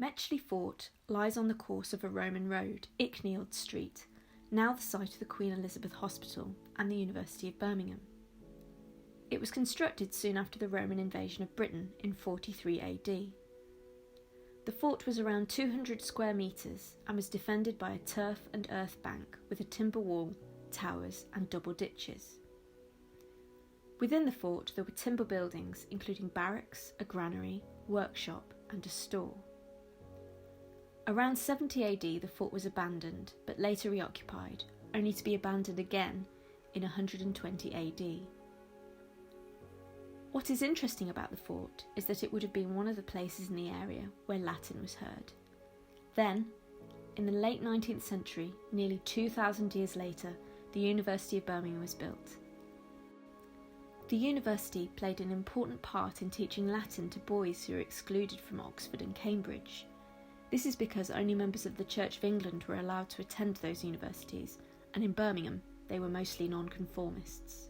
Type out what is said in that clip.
Metchley Fort lies on the course of a Roman road, Icknield Street, now the site of the Queen Elizabeth Hospital and the University of Birmingham. It was constructed soon after the Roman invasion of Britain in 43 AD. The fort was around 200 square metres and was defended by a turf and earth bank with a timber wall, towers and double ditches. Within the fort there were timber buildings including barracks, a granary, workshop and a store. Around 70 AD the fort was abandoned but later reoccupied, only to be abandoned again in 120 AD. What is interesting about the fort is that it would have been one of the places in the area where Latin was heard. Then, in the late 19th century, nearly 2,000 years later, the University of Birmingham was built. The university played an important part in teaching Latin to boys who were excluded from Oxford and Cambridge. This is because only members of the Church of England were allowed to attend those universities, and in Birmingham they were mostly nonconformists.